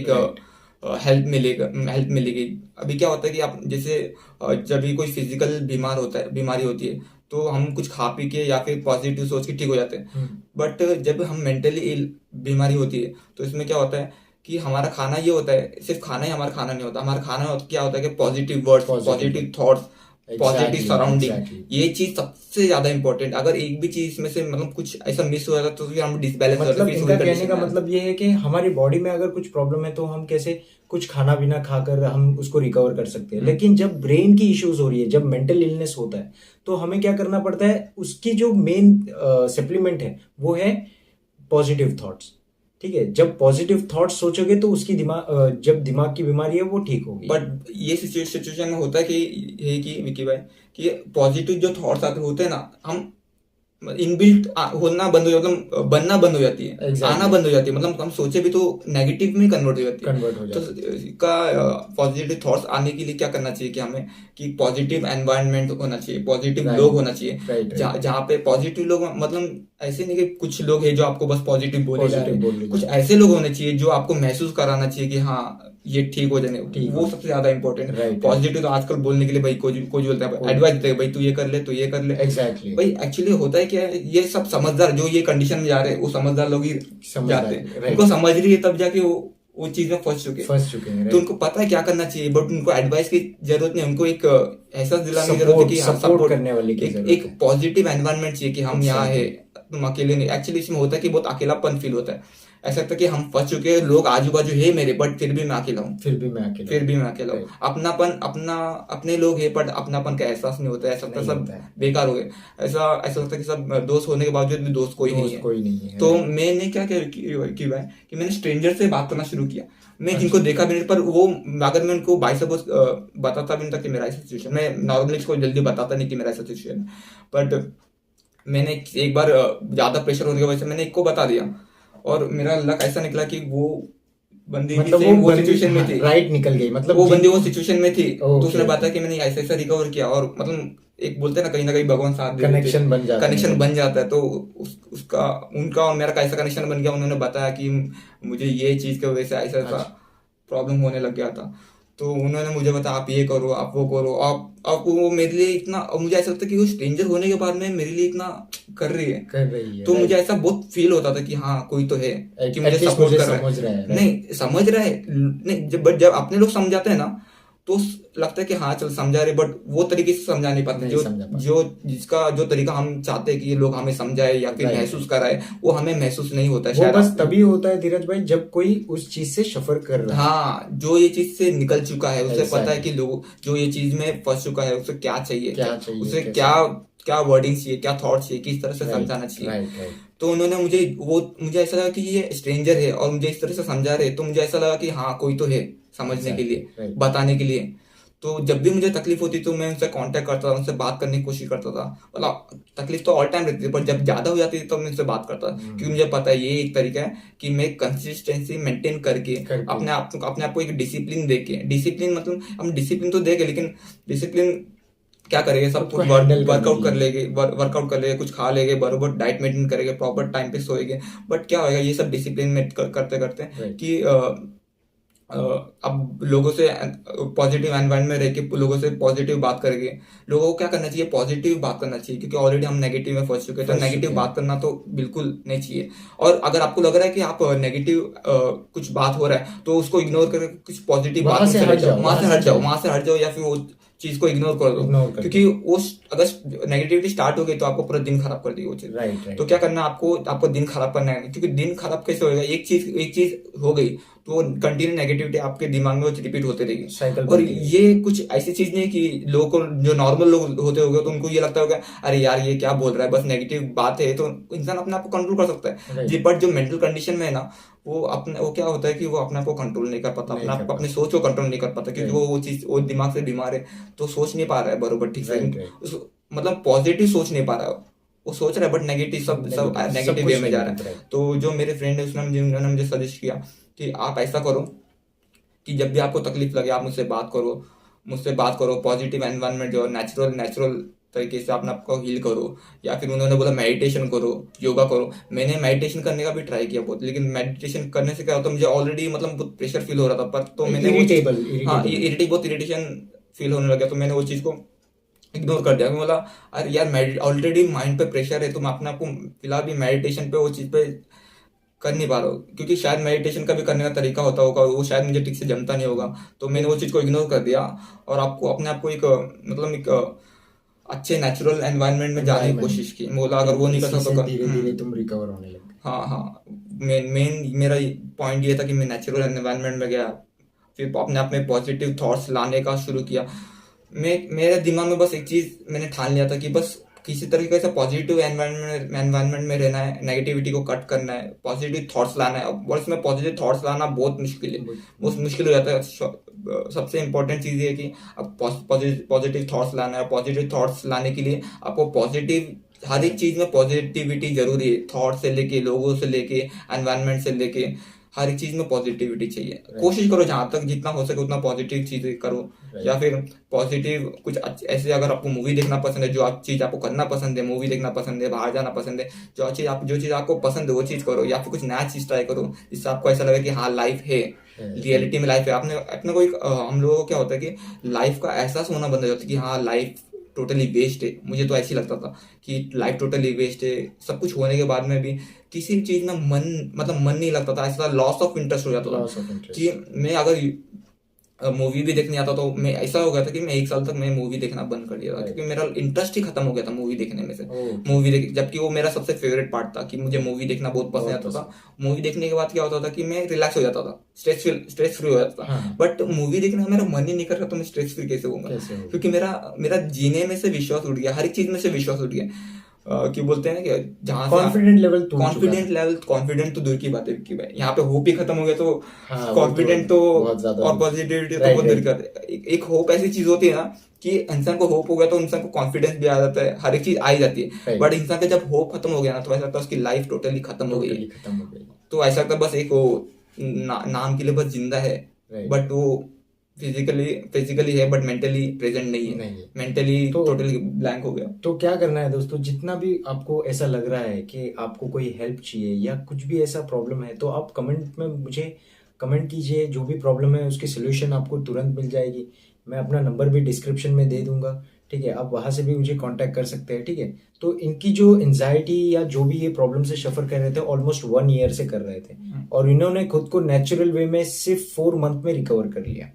राइट। हेल्प मिलेगी। अभी क्या होता है कि आप जैसे जब भी कोई फिजिकल बीमारी होती है, तो हम कुछ खा पी के या फिर पॉजिटिव सोच के ठीक हो जाते हैं। बट जब हम मेंटली इल बीमारी होती है, तो इसमें क्या होता है कि हमारा खाना ये होता है, सिर्फ खाना ही हमारा खाना नहीं होता। हमारा खाना क्या होता है कि positive words, positive. Positive thoughts, positive exactly surrounding. Exactly. ये चीज सबसे ज्यादा इंपॉर्टेंट। अगर एक भी चीज इसमें से मतलब कुछ ऐसा मिस हो जाता तो फिर हम डिसबैलेंस हो जाते, मतलब फिर इस इनका वही कहने कंडीशन का में आ जाते। मतलब ये है कि हमारी बॉडी में अगर कुछ प्रॉब्लम है तो हम कैसे कुछ खाना पीना खाकर हम उसको रिकवर कर सकते हैं। लेकिन जब ब्रेन की इश्यूज हो रही है, जब मेंटल इलनेस होता है, तो हमें क्या करना पड़ता है, उसकी जो मेन सप्लीमेंट है वो है पॉजिटिव थॉट्स। ठीक है, जब पॉजिटिव थॉट्स सोचोगे तो उसकी जब दिमाग की बीमारी है वो ठीक होगी। बट ये सिचुएशन में होता है कि ये कि विकी भाई, कि पॉजिटिव जो थॉट्स आते होते हैं ना, हम इनबिल्ट होना बंद हो जाता, मतलब बनना बंद हो जाती है, Exactly. आना बंद हो जाती है। मतलब हम सोचे भी तो नेगेटिव में कन्वर्ट हो जाती है। कन्वर्ट हो तो जाती है। इसका पॉजिटिव थॉट्स आने के लिए क्या करना चाहिए कि हमें, कि पॉजिटिव एनवायरनमेंट होना चाहिए, पॉजिटिव Right. लोग होना चाहिए। Right, right. जहाँ पे पॉजिटिव लोग, मतलब ऐसे नहीं कि कुछ लोग हैं जो आपको बस पॉजिटिव बोले जा रहे पॉजिटिव बोल हैं। रहे कुछ हैं। ऐसे लोग होने चाहिए जो आपको महसूस कराना चाहिए कि हाँ ये ठीक हो जाने, ठीक वो हो। सबसे ज्यादा इंपॉर्टेंट। Right, पॉजिटिव तो आजकल बोलने के लिए भाई कोई कोई बोलता है, एडवाइस देते हैं भाई तू ये कर ले, तो ये कर ले। एग्जैक्टली। भाई एक्चुअली होता है क्या है, ये सब समझदार जो ये कंडीशन में जा रहे हैं, वो समझदार लोग ही समझदार, जाते हैं। right. उनको समझ रही है तब जाके वो चीज में फंस चुके हैं। हैं। तो उनको पता है क्या करना चाहिए, बट उनको एडवाइस की जरूरत नहीं, उनको एक एहसास दिलाने की जरूरत है कि हाँ सपोर्ट सपोर्ट करने वाले की जरूरत एक है। पॉजिटिव एनवायरनमेंट चाहिए कि हम यहाँ है, Exactly. तुम अकेले नहीं। एक्चुअली इसमें होता है कि बहुत अकेलापन फील होता है, ऐसा लगता है कि हम फंस चुके हैं, लोग आजू बाजू है मेरे, बट फिर भी मैं अकेला हूँ, फिर भी मैं अकेला हूँ। अपनापन अपने लोग है, बट अपनापन का एहसास नहीं होता है। ऐसा लगता है नहीं सब होता है। बेकार हो गए। ऐसा लगता है कि सब दोस्त होने के बावजूद भी दोस्त कोई नहीं है। कोई नहीं है। तो मैंने क्या किया है कि मैंने स्ट्रेंजर से बात करना शुरू किया। मैं जिनको अच्छा। देखा भी नहीं, पर वो अगर मैं उनको बाई सपोज बताता भी नहीं था कि मेरा ऐसा सिचुएशन, मैं नॉर्मली इसको जल्दी बताता नहीं कि मेरा ऐसा सिचुएशन, बट मैंने एक बार ज्यादा प्रेशर होने की वजह से मैंने एक को बता दिया, और मेरा लक ऐसा निकला कि वो बंदी भी मतलब सेम वो बंदी, सिचुएशन में हाँ, थी। राइट निकल गई, मतलब वो बंदी वो सिचुएशन में थी, तो ओके, उसने ओके। बताया कि मैंने ऐसा ऐसा रिकवर किया, और मतलब एक बोलते हैं ना कहीं भगवान साथ दे देते हैं। कनेक्शन बन जाता है। कनेक्शन बन जाता है। तो उसका उनका और मेरा कैसा कनेक्शन बन गया, उन्होंने बताया कि मुझे ये चीज की वजह से ऐसा ऐसा अच्छा। प्रॉब्लम होने लग गया था। तो उन्होंने मुझे बताया आप ये करो, आप वो करो, आप वो मेरे लिए इतना, और मुझे ऐसा लगता है कि वो स्ट्रेंजर होने के बाद में मेरे लिए इतना कर रही है। कर रही है, तो मुझे राइट। ऐसा बहुत फील होता था कि हाँ कोई तो है कि मुझे एटलीस्ट सपोर्ट मुझे कर रहा समझ रहा है। है, राइट। नहीं समझ रहा है, नहीं जब बट जब अपने लोग समझाते हैं ना तो लगता है कि हाँ चल समझा रहे, बट वो तरीके से समझा नहीं पाते नहीं जो समझा पाते, जो जिसका जो तरीका हम चाहते हैं कि ये लोग हमें समझाए या फिर राइट महसूस राइट। कराए, वो हमें महसूस नहीं होता है वो शायद बस आप। तभी होता है धीरज भाई जब कोई उस चीज से सफर कर रहा है। हाँ जो ये चीज से निकल चुका है उसे पता है एग्जैक्टली। कि लोग जो ये चीज में फंस चुका है उसे क्या चाहिए, क्या क्या चाहिए, उसे कैसे। क्या क्या वर्डिंग चाहिए, क्या थॉट चाहिए, किस तरह से राइट समझाना चाहिए। Right right. तो उन्होंने मुझे ऐसा लगा कि ये स्ट्रेंजर है और मुझे इस तरह से समझा रहे, तो मुझे ऐसा लगा कि हाँ कोई तो है समझने के एग्जैक्टली, लिए, राइट। बताने के लिए। तो जब भी मुझे तकलीफ होती तो मैं उनसे कांटेक्ट करता था, उनसे बात करने की कोशिश करता था। मतलब तकलीफ तो ऑल टाइम रहती थी, पर जब ज्यादा हो जाती थी तब मैं उनसे बात करता था, क्योंकि मुझे पता है ये एक तरीका है कि मैं कंसिस्टेंसी मेंटेन करके करके। अपने आप को एक डिसिप्लिन देके, डिसिप्लिन मतलब हम डिसिप्लिन तो देंगे लेकिन डिसिप्लिन क्या करेंगे, सब खुद को कुछ हैंडल करने वर्कआउट के कर लिए। लेंगे, वर्कआउट कर लेंगे, कुछ खा लेंगे, बरोबर डाइट मेंटेन करेंगे, प्रॉपर टाइम पे सोएंगे, बट क्या होएगा ये सब डिसिप्लिन में करते करते राइट। कि अ, अब लोगों से पॉजिटिव एनवायरनमेंट में रह के लोगों से पॉजिटिव बात करेंगे। लोगों को क्या करना चाहिए, पॉजिटिव बात करना चाहिए, क्योंकि ऑलरेडी हम नेगेटिव में फंस चुके हैं, तो फंस नेगेटिव चुके बात हैं। करना तो बिल्कुल नहीं चाहिए। और अगर आपको लग रहा है कि आप नेगेटिव कुछ बात हो रहा है तो उसको इग्नोर करके कुछ पॉजिटिव बात वहां में से चले हट जाओ, जाओ, वहां वहां से से हट जाओ, चले वहां जाओ। से हट जाओ, या फिर वो चीज को इग्नोर कर दो। इग्नोर कर क्योंकि दो। वो अगर नेगेटिविटी स्टार्ट हो गई तो आपको पूरा दिन खराब कर देगी वो चीज। राइट तो राइट क्या राइट। करना है आपको, आपको दिन खराब करना है, क्योंकि दिन खराब कैसे होएगा, एक चीज हो गई तो कंटिन्यू नेगेटिविटी आपके दिमाग में रिपीट होते रहेगी। साइकिल और बनती रहेगी। ये कुछ ऐसी चीज नहीं है कि लोगों को, जो नॉर्मल लोग होते होंगे तो उनको ये लगता होगा अरे यार ये क्या बोल रहा है, बस नेगेटिव बात है, तो इंसान अपने आप को कंट्रोल कर सकता है जी। राइट। बट जो मेंटल कंडीशन में है ना, वो क्या होता है कि वो अपने आप को कंट्रोल नहीं कर पाता, नहीं अपने आप कर को, अपनी पाता। सोच को कंट्रोल नहीं कर पाता, क्योंकि राइट वो चीज वो दिमाग से बीमार है, तो सोच नहीं पा रहा है बरोबर ठीक से। Right right. मतलब पॉजिटिव सोच नहीं पा रहा है, वो सोच रहा है बट नेगेटिव, सब सब नेगेटिव, सब नेगेटिव वे कुछ में जा रहा नेगेटिव, है। राइट। तो जो मेरे फ्रेंड है उन्होंने मुझे सजेस्ट किया कि आप ऐसा करो कि जब भी आपको तकलीफ लगे आप मुझसे बात करो, पॉजिटिव एनवायरनमेंट जो नेचुरल नेचुरल तरीके से अपने आप को हील करो। या फिर उन्होंने बोला मेडिटेशन करो, योगा करो। मैंने मेडिटेशन करने का भी ट्राई किया बहुत, लेकिन मेडिटेशन करने से क्या होता है, मुझे ऑलरेडी मतलब बहुत प्रेशर फील हो रहा था, पर तो मैंने वो चीज, इरिटेबल, हाँ इरिटेबल। बहुत इरिटेशन फील होने लगा, तो मैंने वो चीज को इग्नोर कर दिया। मैं बोला अरे यार ऑलरेडी माइंड पे प्रेशर है, तो मैं अपने आप को फिलहाल भी मेडिटेशन पे वो चीज पे कर नहीं पा रहा हूँ, क्योंकि शायद मेडिटेशन का भी करने का तरीका होता होगा, वो शायद मुझे ठीक से जमता नहीं होगा। तो मैंने वो चीज़ को इग्नोर कर दिया और आपको अपने आप को एक मतलब एक अच्छे नेचुरल एनवायरनमेंट में जाने की एनवायरमेंट। कोशिश की। मैं बोला अगर वो नहीं कर इसी सकता से तो धीरे धीरे तुम रिकवर होने लगे। हाँ हाँ, मेन मेरा पॉइंट ये था कि मैं नेचुरल एनवायरनमेंट में गया, फिर अपने आप में पॉजिटिव थॉट्स लाने का शुरू किया। मेरे दिमाग में बस एक चीज मैंने ठान लिया था कि बस किसी तरीके से पॉजिटिव एनवायरनमेंट में रहना है, नेगेटिविटी को कट करना है, पॉजिटिव थॉट्स लाना है। और इसमें पॉजिटिव थॉट्स लाना बहुत मुश्किल है, बहुत मुश्किल हो जाता है। सबसे इंपॉर्टेंट चीज़ ये है कि अब पॉजिटिव थॉट्स लाना है। पॉजिटिव थॉट्स लाने के लिए आपको पॉजिटिव, हर एक चीज़ में पॉजिटिविटी जरूरी है, थॉट से लेके, लोगों से लेके, एनवायरनमेंट से लेके, हर एक चीज में पॉजिटिविटी चाहिए। कोशिश करो जहां तक जितना हो सके उतना पॉजिटिव चीजें करो। या फिर पॉजिटिव कुछ ऐसे, अगर आपको मूवी देखना पसंद है, चीज आपको करना पसंद है, मूवी देखना पसंद है, बाहर जाना पसंद है, जो चीज आपको पसंद है वो चीज करो। या फिर कुछ नया चीज ट्राई करो जिससे आपको ऐसा लगे कि हाँ लाइफ है, रियलिटी में लाइफ है। आपने अपने को हम लोगों को क्या होता है कि लाइफ का एहसास होना बंद हो जाता है कि हाँ लाइफ टोटली वेस्ट है। मुझे तो ऐसे ही लगता था कि लाइफ टोटली वेस्ट है, सब कुछ होने के बाद में भी किसी चीज में मन नहीं लगता था, ऐसा लॉस ऑफ इंटरेस्ट हो जाता था। Loss of interest. कि मैं अगर मूवी भी देखने आता तो मैं, ऐसा हो गया था कि मैं 1 साल तक मैं मूवी देखना बंद कर दिया था, क्योंकि मेरा इंटरेस्ट ही खत्म हो गया था मूवी देखने में से। मूवी देख, जबकि वो मेरा सबसे फेवरेट पार्ट था कि मुझे मूवी देखना बहुत पसंद आता था। मूवी देखने के बाद क्या होता था कि मैं रिलैक्स हो जाता था, स्ट्रेस फ्री हो जाता था। बट मूवी देखने का मेरा मन ही नहीं कर रहा, तो मैं स्ट्रेस फ्री कैसे होऊंगा? क्योंकि मेरा जीने में से विश्वास उठ गया, हर एक चीज में से विश्वास उठ गया। कि बोलते हैं कि जहां से कॉन्फिडेंट तो दूर की बात है कि भाई यहाँ पे होप ही खत्म हो गया, तो कॉन्फिडेंट तो और पॉजिटिविटी तो बहुत दूर का। एक होप ऐसी चीज होती है ना कि इंसान को होप हो गया तो इंसान को कॉन्फिडेंस भी आ जाता है, हर एक चीज आ ही जाती है। बट इंसान का जब होप खत्म हो गया ना, तो ऐसा लगता है उसकी लाइफ टोटली खत्म हो गई है। तो ऐसा लगता है बस एक वो नाम के लिए बस जिंदा है, बट वो फिजिकली है बट मेंटली प्रेजेंट नहीं है, मेंटली तो टोटली ब्लैंक हो गया। तो क्या करना है दोस्तों, जितना भी आपको ऐसा लग रहा है कि आपको कोई हेल्प चाहिए या कुछ भी ऐसा प्रॉब्लम है, तो आप कमेंट में मुझे कमेंट कीजिए, जो भी प्रॉब्लम है उसकी सोल्यूशन आपको तुरंत मिल जाएगी। मैं अपना नंबर भी डिस्क्रिप्शन में दे दूंगा, ठीक है, आप वहाँ से भी मुझे कांटेक्ट कर सकते हैं, ठीक है। तो इनकी जो एंजाइटी या जो भी ये प्रॉब्लम से सफ़र कर रहे थे, ऑलमोस्ट 1 ईयर से कर रहे थे, और इन्होंने खुद को नेचुरल वे में सिर्फ 4 मंथ में रिकवर कर लिया,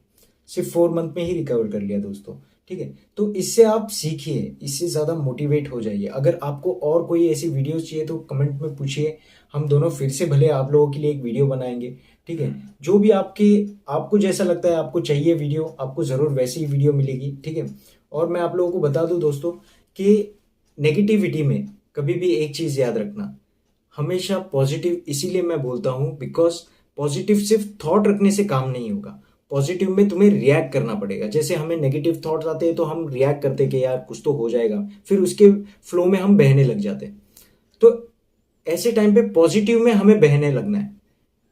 सिर्फ 4 मंथ में ही रिकवर कर लिया दोस्तों, ठीक है। तो इससे आप सीखिए, इससे ज़्यादा मोटिवेट हो जाइए। अगर आपको और कोई ऐसी वीडियोस चाहिए तो कमेंट में पूछिए, हम दोनों फिर से भले आप लोगों के लिए एक वीडियो बनाएंगे, ठीक है। जो भी आपको जैसा लगता है आपको चाहिए वीडियो, आपको ज़रूर वैसी ही वीडियो मिलेगी, ठीक है। और मैं आप लोगों को बता दूं दोस्तों कि नेगेटिविटी में कभी भी एक चीज़ याद रखना, हमेशा पॉजिटिव, इसीलिए मैं बोलता हूँ बिकॉज पॉजिटिव सिर्फ थॉट रखने से काम नहीं होगा, पॉजिटिव में तुम्हें रिएक्ट करना पड़ेगा। जैसे हमें नेगेटिव थॉट्स आते हैं तो हम रिएक्ट करते हैं कि यार कुछ तो हो जाएगा, फिर उसके फ्लो में हम बहने लग जाते हैं। तो ऐसे टाइम पे पॉजिटिव में हमें बहने लगना है,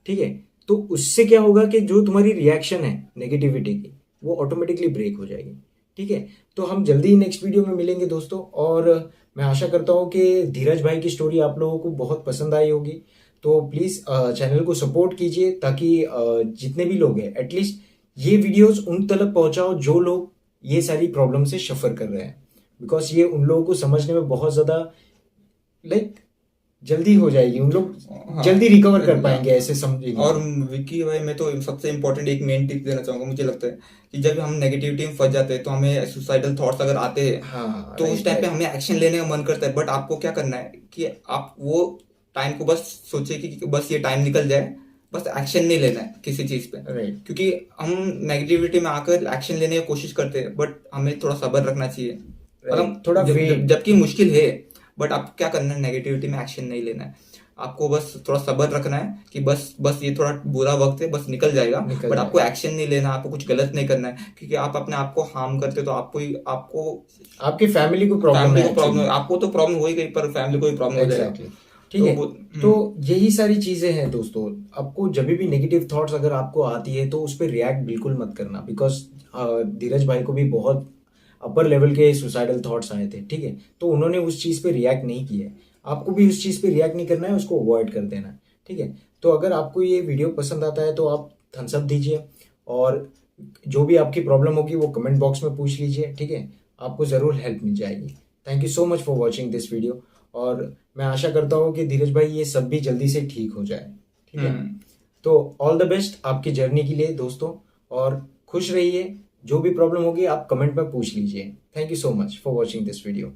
ठीक है। तो उससे क्या होगा कि जो तुम्हारी रिएक्शन है नेगेटिविटी की, वो ऑटोमेटिकली ब्रेक हो जाएगी, ठीक है। तो हम जल्दी ही नेक्स्ट वीडियो में मिलेंगे दोस्तों, और मैं आशा करता हूँ कि धीरज भाई की स्टोरी आप लोगों को बहुत पसंद आई होगी। तो प्लीज़ चैनल को सपोर्ट कीजिए, ताकि जितने भी लोग हैं एटलीस्ट ये वीडियोस उन तक पहुंचाओ जो लोग ये सारी प्रॉब्लम से सफ़र कर रहे हैं, बिकॉज ये उन लोगों को समझने में बहुत ज़्यादा लाइक जल्दी हो जाएगी, उन लोग हाँ, जल्दी रिकवर कर पाएंगे ऐसे समझेंगे। और विक्की भाई, मैं तो सबसे इम्पोर्टेंट एक मेन टिप देना चाहूंगा। मुझे लगता है कि जब हम नेगेटिविटी में फंस जाते हैं तो हमें सुसाइडल थॉट्स अगर आते हैं, हाँ तो उस राइट टाइम पे राइट हमें एक्शन लेने का मन करता है। बट आपको क्या करना है कि आप वो टाइम को बस सोचे कि बस ये टाइम निकल जाए, बस एक्शन नहीं लेना है किसी चीज पे। राइट क्योंकि हम नेगेटिविटी में आकर एक्शन लेने की कोशिश करते हैं, बट हमें थोड़ा सब्र रखना चाहिए। राइट, मतलब थोड़ा वेट। जबकि मुश्किल है, बट आपको क्या करना है, नेगेटिविटी में एक्शन नहीं लेना है। आपको बस थोड़ा सब्र रखना है कि बस बस ये थोड़ा बुरा वक्त है, बस निकल जाएगा। निकल बट आपको जाएगा, एक्शन नहीं लेना, आपको कुछ गलत नहीं करना है, क्योंकि आप अपने आप को हार्म करते हो तो आपको आपकी फैमिली को प्रॉब्लम फैमिली है को प्रॉब्लम, एक्चुअली। आपको तो प्रॉब्लम हो ही गई, पर फैमिली को भी प्रॉब्लम हो जाएगा। एग्जैक्टली, ठीक तो है। वो तो यही सारी चीजें हैं दोस्तों। आपको जब भी नेगेटिव थॉट्स अगर आपको आती है तो उस पर रिएक्ट बिल्कुल मत करना, बिकॉज धीरज भाई को भी बहुत अपर लेवल के सुसाइडल थॉट्स आए थे, ठीक है। तो उन्होंने उस चीज पे रिएक्ट नहीं किया है, आपको भी उस चीज पे रिएक्ट नहीं करना है, उसको अवॉइड कर देना है, ठीक है। तो अगर आपको ये वीडियो पसंद आता है तो आप थम्स अप दीजिए, और जो भी आपकी प्रॉब्लम होगी वो कमेंट बॉक्स में पूछ लीजिए, ठीक है। आपको ज़रूर हेल्प मिल जाएगी। Thank you so much for watching this video, और मैं आशा करता हूँ कि धीरज भाई ये सब भी जल्दी से ठीक हो जाए, ठीक है। तो ऑल द बेस्ट आपकी जर्नी के लिए दोस्तों, और खुश रहिए। जो भी प्रॉब्लम होगी आप कमेंट में पूछ लीजिए। Thank you so much for watching this video.